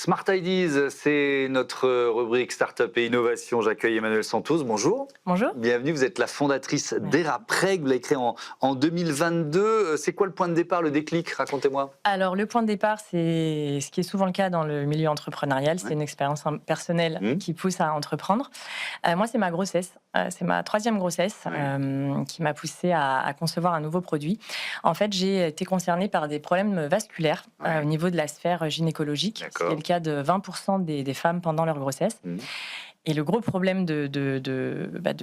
Smart Ideas, c'est notre rubrique Startup et Innovation. J'accueille Emmanuelle Santos. Bonjour. Bonjour. Bienvenue, vous êtes la fondatrice d'Erapreg. Vous l'avez créé en 2022. C'est quoi le point de départ, le déclic? Racontez-moi. Alors, le point de départ, c'est ce qui est souvent le cas dans le milieu entrepreneurial. C'est une expérience personnelle qui pousse à entreprendre. Moi, c'est ma grossesse. C'est ma 3e grossesse qui m'a poussée à concevoir un nouveau produit. En fait, j'ai été concernée par des problèmes vasculaires au niveau de la sphère gynécologique. C'est le cas de 20% des femmes pendant leur grossesse. Et le gros problème de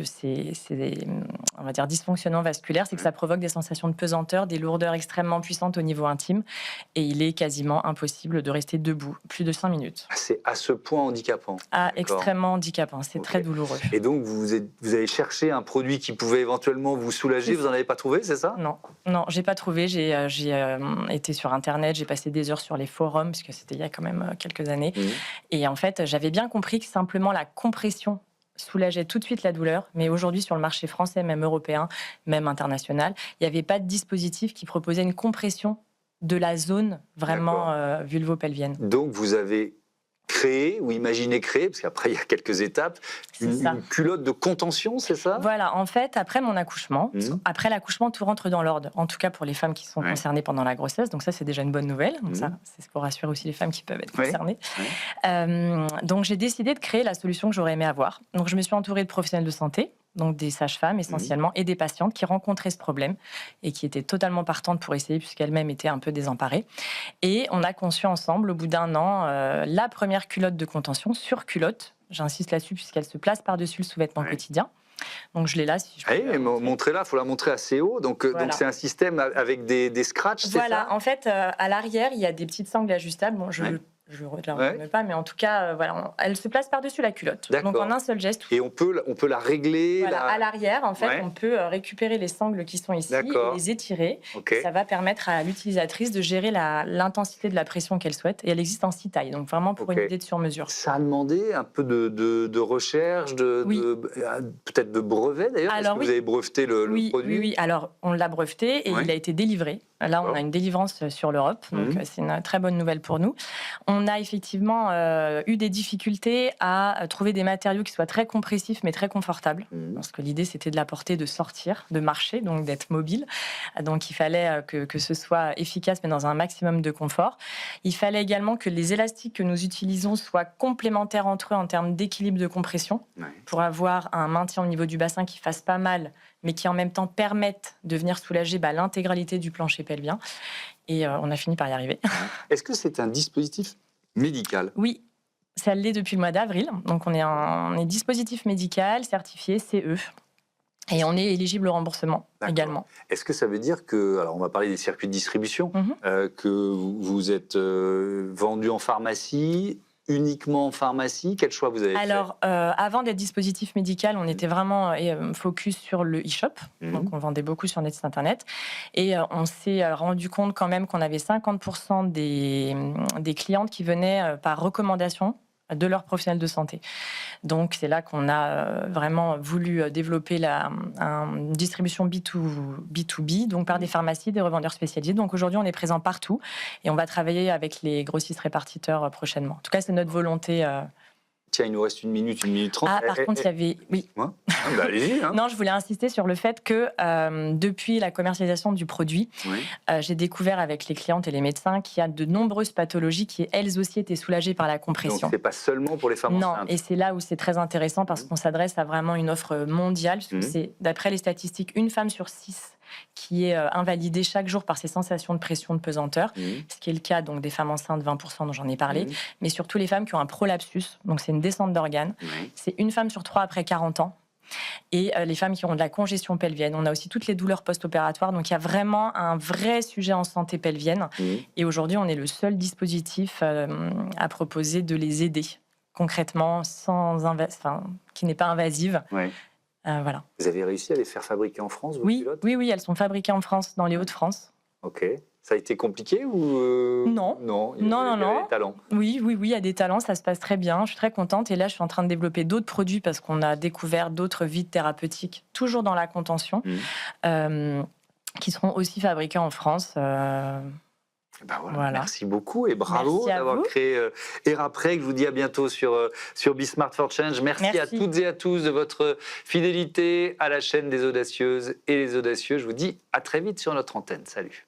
ces on va dire, dysfonctionnements vasculaires, c'est que ça provoque des sensations de pesanteur, des lourdeurs extrêmement puissantes au niveau intime, et il est quasiment impossible de rester debout plus de 5 minutes. C'est à ce point handicapant. Extrêmement handicapant, c'est très douloureux. Et donc, vous avez cherché un produit qui pouvait éventuellement vous soulager, vous n'en avez pas trouvé, c'est ça? Non, j'ai pas trouvé. J'ai été sur Internet, j'ai passé des heures sur les forums, parce que c'était il y a quand même quelques années. Et en fait, j'avais bien compris que simplement la compression soulageait tout de suite la douleur, mais aujourd'hui sur le marché français, même européen, même international, il n'y avait pas de dispositif qui proposait une compression de la zone vraiment vulvo-pelvienne. Donc vous avez créé ou imaginé créer, parce qu'après il y a quelques étapes, une culotte de contention, c'est ça? Voilà, en fait, après mon accouchement, après l'accouchement, tout rentre dans l'ordre, en tout cas pour les femmes qui sont concernées pendant la grossesse, donc ça c'est déjà une bonne nouvelle, donc ça c'est pour rassurer aussi les femmes qui peuvent être concernées. Donc j'ai décidé de créer la solution que j'aurais aimé avoir. Donc je me suis entourée de professionnels de santé, donc des sages-femmes essentiellement, et des patientes qui rencontraient ce problème et qui étaient totalement partantes pour essayer, puisqu'elles-mêmes étaient un peu désemparées. Et on a conçu ensemble, au bout d'1 an, la première culotte de contention sur culotte. J'insiste là-dessus, puisqu'elle se place par-dessus le sous-vêtement quotidien. Donc je l'ai là. Si je peux montrez-la, il faut la montrer assez haut. Donc c'est un système avec des scratchs, c'est ça? En fait, à l'arrière, il y a des petites sangles ajustables. Bon, je ne la remets pas, mais en tout cas, elle se place par-dessus la culotte. Donc en un seul geste. Et on peut la régler. À l'arrière, en fait, on peut récupérer les sangles qui sont ici et les étirer. Ça va permettre à l'utilisatrice de gérer l'intensité de la pression qu'elle souhaite. Et elle existe en 6 tailles, donc vraiment pour une idée de sur-mesure. Ça a demandé un peu de recherche, peut-être de brevet d'ailleurs. Est-ce que vous avez breveté le produit? Oui. Alors on l'a breveté et il a été délivré. Là, on a une délivrance sur l'Europe, donc c'est une très bonne nouvelle pour nous. On a effectivement eu des difficultés à trouver des matériaux qui soient très compressifs mais très confortables, parce que l'idée c'était de la porter, de sortir, de marcher, donc d'être mobile. Donc il fallait que ce soit efficace mais dans un maximum de confort. Il fallait également que les élastiques que nous utilisons soient complémentaires entre eux en termes d'équilibre de compression, pour avoir un maintien au niveau du bassin qui fasse pas mal, mais qui en même temps permettent de venir soulager l'intégralité du plancher pelvien. Et on a fini par y arriver. Est-ce que c'est un dispositif médical? Oui, ça l'est depuis le mois d'avril. Donc on est dispositif médical certifié CE. Et on est éligible au remboursement également. Est-ce que ça veut dire que, alors on va parler des circuits de distribution, que vous êtes vendu en pharmacie, uniquement en pharmacie? Quel choix vous avez fait? Alors, avant d'être dispositif médical, on était vraiment focus sur le e-shop. Donc, on vendait beaucoup sur notre site internet. Et on s'est rendu compte quand même qu'on avait 50% des clientes qui venaient par recommandation de leurs professionnels de santé. Donc, c'est là qu'on a vraiment voulu développer une distribution B2B, donc par des pharmacies, des revendeurs spécialisés. Donc, aujourd'hui, on est présent partout et on va travailler avec les grossistes répartiteurs prochainement. En tout cas, c'est notre volonté. Tiens, il nous reste 1 minute 30. Par contre, il y avait... Oui. Allez-y. Non, je voulais insister sur le fait que depuis la commercialisation du produit, j'ai découvert avec les clientes et les médecins qu'il y a de nombreuses pathologies qui, elles aussi, étaient soulagées par la compression. Donc, ce n'est pas seulement pour les femmes enceintes. Non, et c'est là où c'est très intéressant parce qu'on s'adresse à vraiment une offre mondiale. Parce que c'est, d'après les statistiques, 1 femme sur 6 qui est invalidée chaque jour par ces sensations de pression, de pesanteur, ce qui est le cas donc, des femmes enceintes, 20% dont j'en ai parlé, mais surtout les femmes qui ont un prolapsus, donc c'est une descente d'organes. C'est 1 femme sur 3 après 40 ans. Et les femmes qui ont de la congestion pelvienne. On a aussi toutes les douleurs post-opératoires. Donc, il y a vraiment un vrai sujet en santé pelvienne. Et aujourd'hui, on est le seul dispositif à proposer de les aider concrètement, qui n'est pas invasive. Voilà. Vous avez réussi à les faire fabriquer en France, vos culottes? Oui, elles sont fabriquées en France, dans les Hauts-de-France. Ok. Ça a été compliqué ou Non. Il y a des talents. Oui, il y a des talents, ça se passe très bien. Je suis très contente. Et là, je suis en train de développer d'autres produits parce qu'on a découvert d'autres vides thérapeutiques, toujours dans la contention, qui seront aussi fabriqués en France. Ben voilà, Voilà. Merci beaucoup et bravo Merci à d'avoir vous. créé Erapreg. Je vous dis à bientôt sur Be Smart for Change. Merci à toutes et à tous de votre fidélité à la chaîne des audacieuses et les audacieux. Je vous dis à très vite sur notre antenne. Salut.